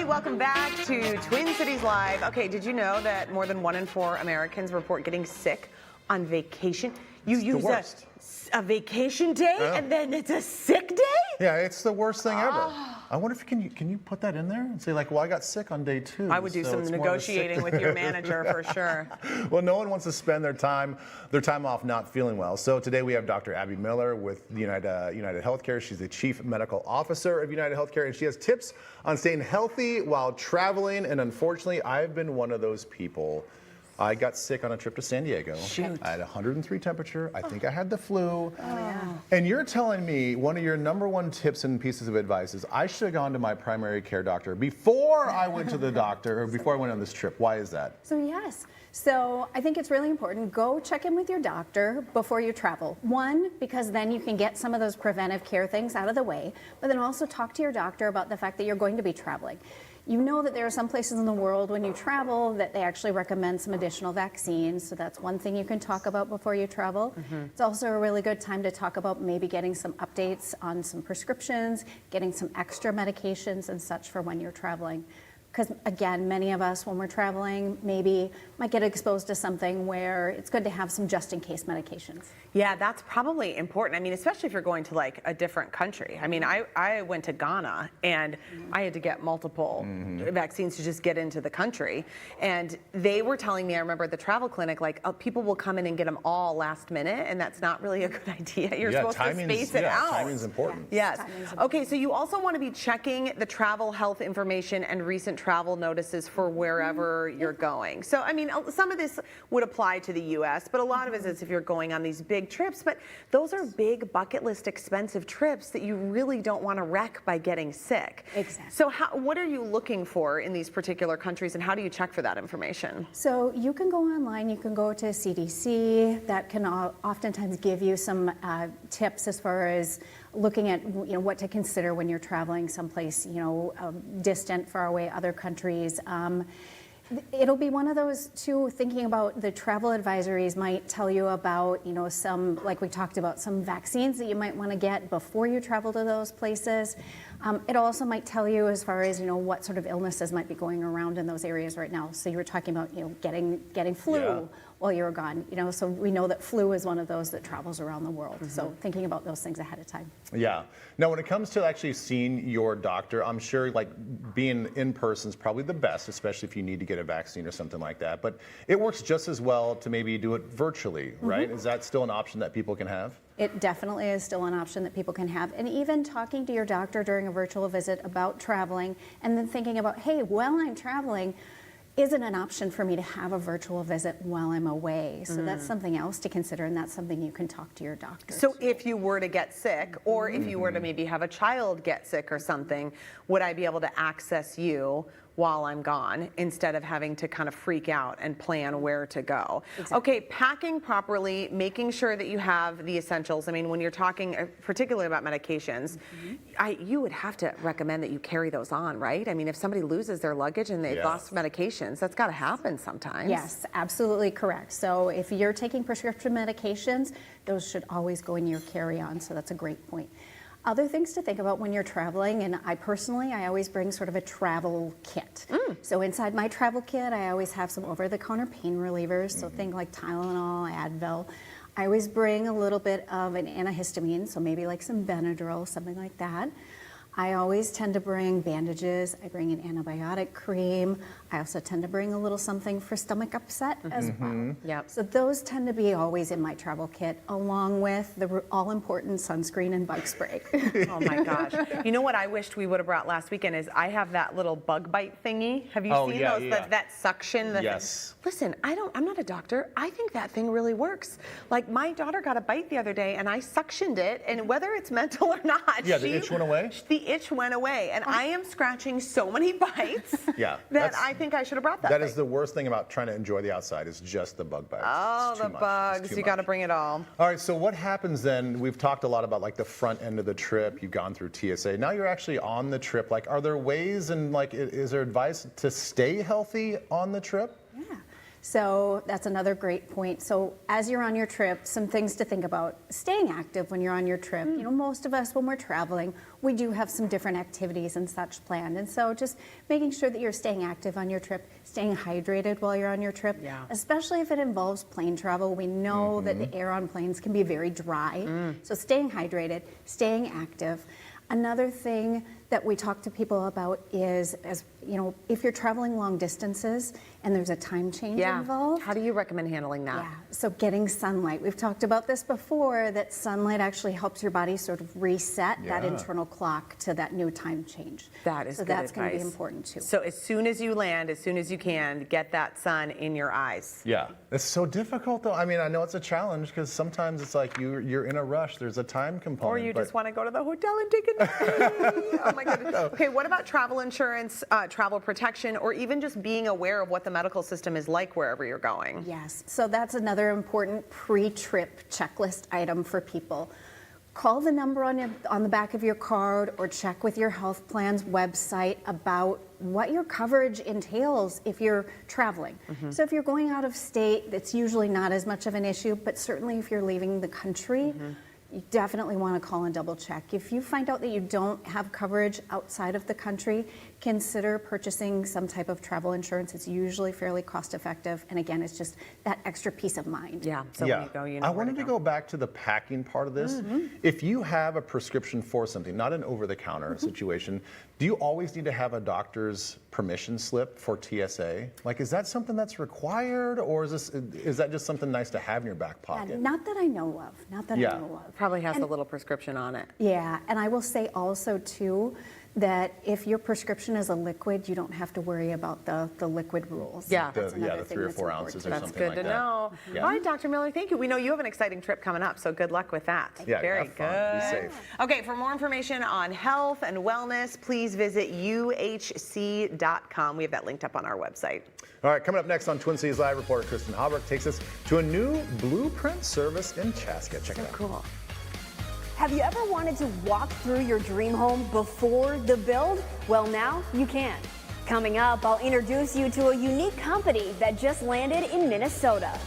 Hey, welcome back to Twin Cities Live. Okay, did you know that more than 1 in 4 Americans report getting sick on vacation? You use a vacation day and then it's a sick day? Yeah, it's the worst thing ever. I wonder if can you put that in there and say like, well, I got sick on day 2. I would do some negotiating with your manager for sure. Well, no one wants to spend their time off not feeling well. So today we have Dr. Abby Miller with United Healthcare. She's the Chief Medical Officer of United Healthcare, and she has tips on staying healthy while traveling. And unfortunately, I've been one of those people. I got sick on a trip to San Diego. Shoot. I had 103 temperature. I think I had the flu. Oh, yeah. And you're telling me one of your #1 tips and pieces of advice is I should have gone to my primary care doctor before I went to the doctor or before I went on this trip. Why is that? So yes. So I think it's really important. Go check in with your doctor before you travel. One, because then you can get some of those preventive care things out of the way, but then also talk to your doctor about the fact that you're going to be traveling. You know that there are some places in the world when you travel that they actually recommend some additional vaccines. So that's one thing you can talk about before you travel. It's also a really good time to talk about maybe getting some updates on some prescriptions, getting some extra medications and such for when you're traveling. Because again, many of us when we're traveling maybe might get exposed to something where it's good to have some just in case medications. Yeah, that's probably important. I mean, especially if you're going to like a different country. I mean, I went to Ghana and I had to get multiple vaccines to just get into the country. And they were telling me, I remember at the travel clinic, like people will come in and get them all last minute, and that's not really a good idea. You're supposed to space it out. Timing's important. Yes. Okay, so you also want to be checking the travel health information and recent travel notices for wherever you're going. So, I mean, some of this would apply to the U.S., but a lot of it is if you're going on these big trips. But those are big bucket list expensive trips that you really don't want to wreck by getting sick. Exactly. So what are you looking for in these particular countries, and how do you check for that information? So you can go online, you can go to CDC, that can oftentimes give you some tips as far as looking at what to consider when you're traveling someplace distant, far away, other countries. It'll be one of those too, thinking about the travel advisories might tell you about some, like we talked about, some vaccines that you might want to get before you travel to those places. It also might tell you as far as what sort of illnesses might be going around in those areas right now. So you were talking about getting flu while you were gone. So we know that flu is one of those that travels around the world. So thinking about those things ahead of time. Yeah. Now, when it comes to actually seeing your doctor, I'm sure like being in person is probably the best, especially if you need to get a vaccine or something like that. But it works just as well to maybe do it virtually, right? Is that still an option that people can have? It definitely is still an option that people can have. And even talking to your doctor during a virtual visit about traveling and then thinking about, hey, while I'm traveling, is it an option for me to have a virtual visit while I'm away? So that's something else to consider, and that's something you can talk to your doctor. So if you were to get sick, or if you were to maybe have a child get sick or something, would I be able to access you while I'm gone instead of having to kind of freak out and plan where to go? Exactly. Okay, packing properly, making sure that you have the essentials. I mean, when you're talking particularly about medications, you would have to recommend that you carry those on, right? I mean, if somebody loses their luggage and they've lost medications, that's got to happen sometimes. Yes, absolutely correct. So if you're taking prescription medications, those should always go in your carry-on, so that's a great point. Other things to think about when you're traveling, and I always bring sort of a travel kit. So inside my travel kit, I always have some over-the-counter pain relievers, so think like Tylenol, Advil. I always bring a little bit of an antihistamine, so maybe like some Benadryl, something like that. I always tend to bring bandages. I bring an antibiotic cream. I also tend to bring a little something for stomach upset as well. Yep. So those tend to be always in my travel kit, along with the all-important sunscreen and bug spray. Oh my gosh. You know what I wished we would have brought last weekend is I have that little bug bite thingy. Have you seen those? Yeah. That suction? Yes. Listen, I'm not a doctor. I think that thing really works. Like my daughter got a bite the other day and I suctioned it, and whether it's mental or not, Yeah, the itch went away? The itch went away, and I am scratching so many bites that I think I should have brought that. That is the worst thing about trying to enjoy the outside is just the bug bites. Oh, the bugs. You got to bring it all. All right, so what happens then? We've talked a lot about like the front end of the trip. You've gone through TSA. Now you're actually on the trip. Like, are there ways and like, is there advice to stay healthy on the trip? Yeah. So that's another great point. So as you're on your trip, some things to think about. Staying active when you're on your trip. You know, most of us when we're traveling, we do have some different activities and such planned. And so just making sure that you're staying active on your trip, staying hydrated while you're on your trip, especially if it involves plane travel. We know that the air on planes can be very dry. So staying hydrated, staying active. Another thing that we talk to people about is, as you know, if you're traveling long distances and there's a time change involved. How do you recommend handling that? Yeah, so getting sunlight. We've talked about this before, that sunlight actually helps your body sort of reset that internal clock to that new time change. That is so good that's going to be advice. important too. So as soon as you land, as soon as you can, get that sun in your eyes. Yeah, it's so difficult though. I mean, I know it's a challenge because sometimes it's like you're in a rush. There's a time component. Or you just want to go to the hotel and take a nap. Oh my goodness. Okay, what about travel insurance, travel protection, or even just being aware of what the medical system is like wherever you're going? Yes, so that's another important pre-trip checklist item for people. Call the number on the back of your card or check with your health plan's website about what your coverage entails if you're traveling. So if you're going out of state, that's usually not as much of an issue, but certainly if you're leaving the country, you definitely want to call and double check. If you find out that you don't have coverage outside of the country, consider purchasing some type of travel insurance. It's usually fairly cost effective. And again, it's just that extra peace of mind. Yeah, so when you go, you know I where wanted to go back to the packing part of this. If you have a prescription for something, not an over-the-counter situation, do you always need to have a doctor's permission slip for TSA? Like, is that something that's required, or is that just something nice to have in your back pocket? Not that I know of. Not that I know of. Probably has a little prescription on it. Yeah, and I will say also too that if your prescription is a liquid, you don't have to worry about the liquid rules. Yeah. That's another the thing 3 or that's 4 important. ounces or That's something good like to that. know. Yeah. All right, Dr. Miller, thank you. We know you have an exciting trip coming up, so good luck with that. Yeah, Very have fun. good. Be safe. Okay, for more information on health and wellness, please visit uhc.com. We have that linked up on our website. All right, coming up next on Twin Cities Live, reporter Kristen Halbrook takes us to a new Blueprint service in Chaska. Check it out. Cool. Have you ever wanted to walk through your dream home before the build? Well, now you can. Coming up, I'll introduce you to a unique company that just landed in Minnesota.